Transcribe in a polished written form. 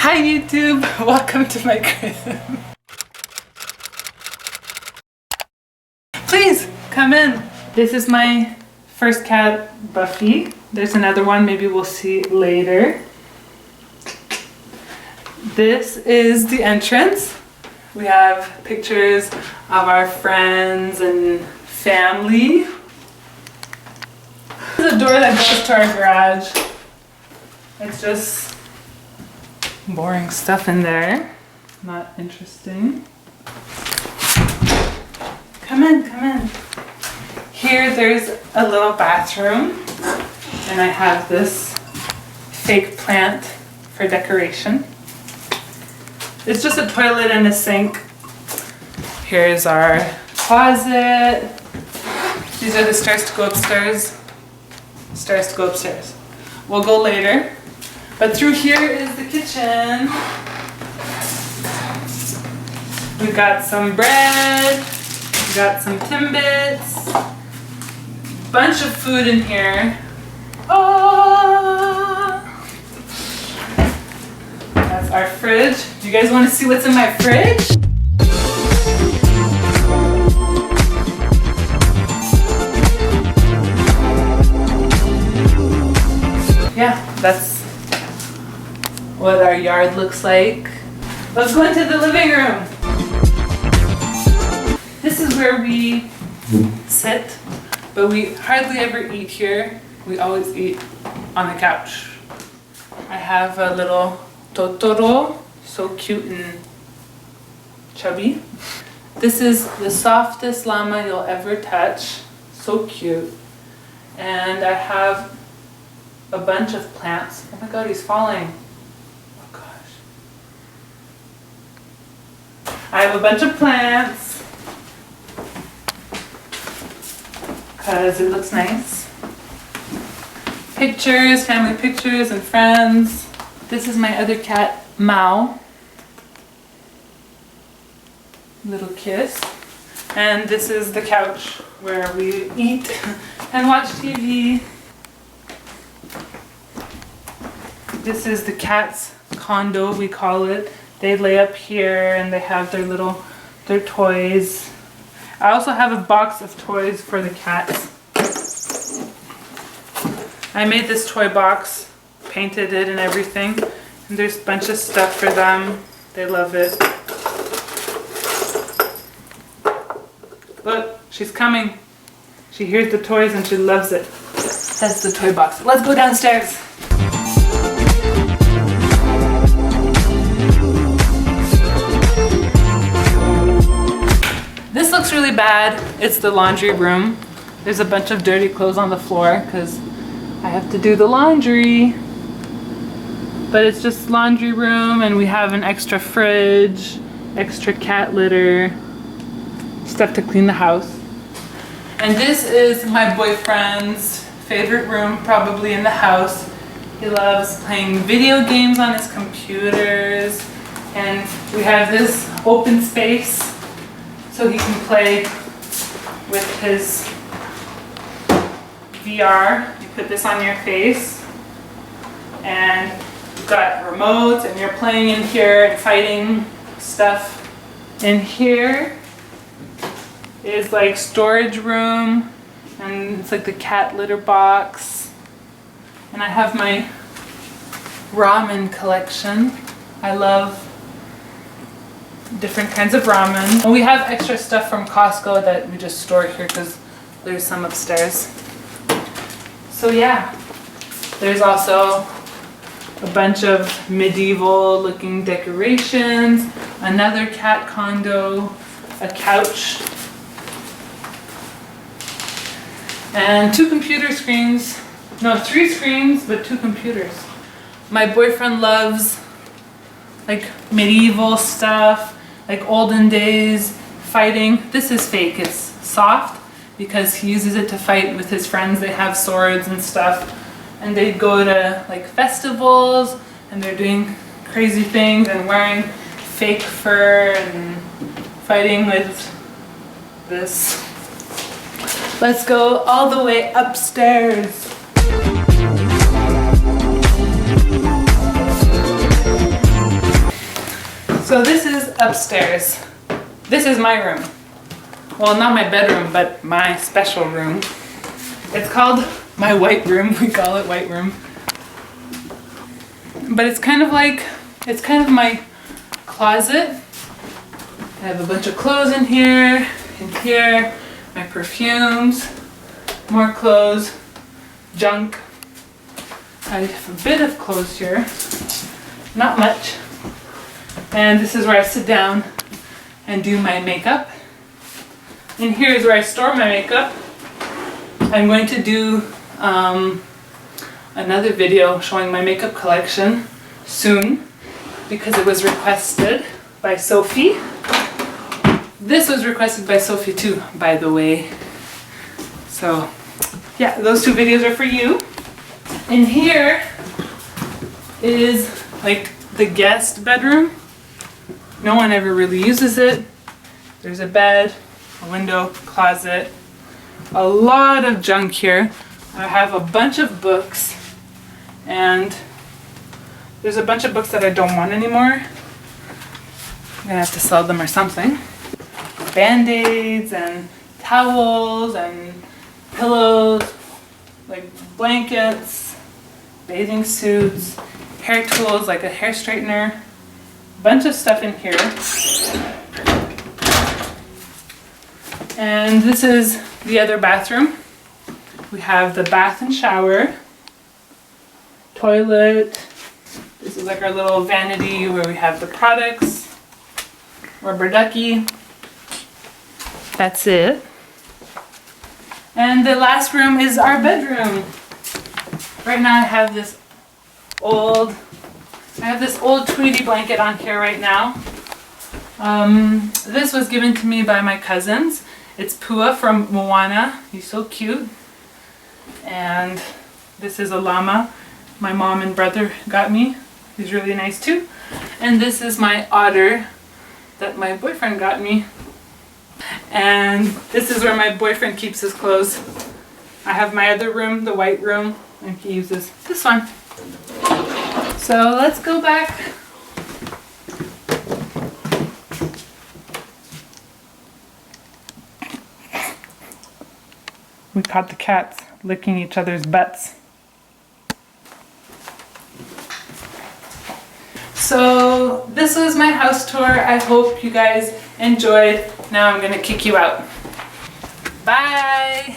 Hi YouTube, welcome to my crib. Please come in. This is my first cat, Buffy. There's another one, maybe we'll see later. This is the entrance. We have pictures of our friends and family. There's a door that goes to our garage. It's just boring stuff in there. Not interesting. Come in, come in. Here there's a little bathroom, and I have this fake plant for decoration. It's just a toilet and a sink. Here's our closet. These are the stairs to go upstairs. Stairs to go upstairs. We'll go later. But through here is the kitchen. We've got some bread. We've got some Timbits. Bunch of food in here. Oh! That's our fridge. Do you guys want to see what's in my fridge? Yeah, that's what our yard looks like. Let's go into the living room. This is where we sit, but we hardly ever eat here. We always eat on the couch. I have a little Totoro, so cute and chubby. This is the softest llama you'll ever touch, so cute. And I have a bunch of plants. Oh my god, he's falling. Oh gosh. I have a bunch of plants because it looks nice. Pictures, family pictures and friends. This is my other cat, Mao. Little kiss. And this is the couch where we eat and watch TV. This is the cat's condo, we call it. They lay up here and they have their toys. I also have a box of toys for the cats. I made this toy box, painted it and everything. And there's a bunch of stuff for them. They love it. Look, she's coming. She hears the toys and she loves it. That's the toy box. Let's go downstairs. This looks really bad. It's the laundry room. There's a bunch of dirty clothes on the floor because I have to do the laundry. But it's just laundry room, and we have an extra fridge, extra cat litter, stuff to clean the house. And this is my boyfriend's favorite room probably in the house. He loves playing video games on his computers, and we have this open space so he can play with his VR. You put this on your face and you've got remotes and you're playing in here and fighting stuff. In here is like storage room, and it's like the cat litter box. And I have my ramen collection. I love different kinds of ramen. And we have extra stuff from Costco that we just store here because there's some upstairs. So yeah, there's also a bunch of medieval looking decorations, another cat condo, a couch, and 2 computer screens. No, 3 screens, but 2 computers. My boyfriend loves like medieval stuff, like olden days fighting. This is fake, it's soft because he uses it to fight with his friends. They have swords and stuff, and they go to like festivals and they're doing crazy things and wearing fake fur and fighting with this. Let's go all the way upstairs. So this is upstairs. This is my room. Well, not my bedroom, but my special room. It's called my white room. We call it white room. But it's kind of my closet. I have a bunch of clothes in here, my perfumes, more clothes, junk. I have a bit of clothes here, not much. And this is where I sit down and do my makeup. And here is where I store my makeup. I'm going to do another video showing my makeup collection soon because it was requested by Sophie. This was requested by Sophie too, by the way. So yeah, those two videos are for you. And here is like the guest bedroom. No one ever really uses it. There's a bed, a window, closet, a lot of junk here. I have a bunch of books, and there's a bunch of books that I don't want anymore. I'm gonna have to sell them or something. Band-aids and towels and pillows, like blankets, bathing suits, hair tools like a hair straightener, a bunch of stuff in here. And this is the other bathroom. We have the bath and shower, toilet. This is like our little vanity where we have the products, rubber ducky. That's it. And the last room is our bedroom. Right now I have this old Tweety blanket on here right now. This was given to me by my cousins. It's Pua from Moana. He's so cute. And this is a llama my mom and brother got me. He's really nice too. And this is my otter that my boyfriend got me. And this is where my boyfriend keeps his clothes. I have my other room, the white room, and he uses this one. So let's go back. We caught the cats licking each other's butts. So this was my house tour. I hope you guys enjoyed. Now I'm gonna kick you out. Bye!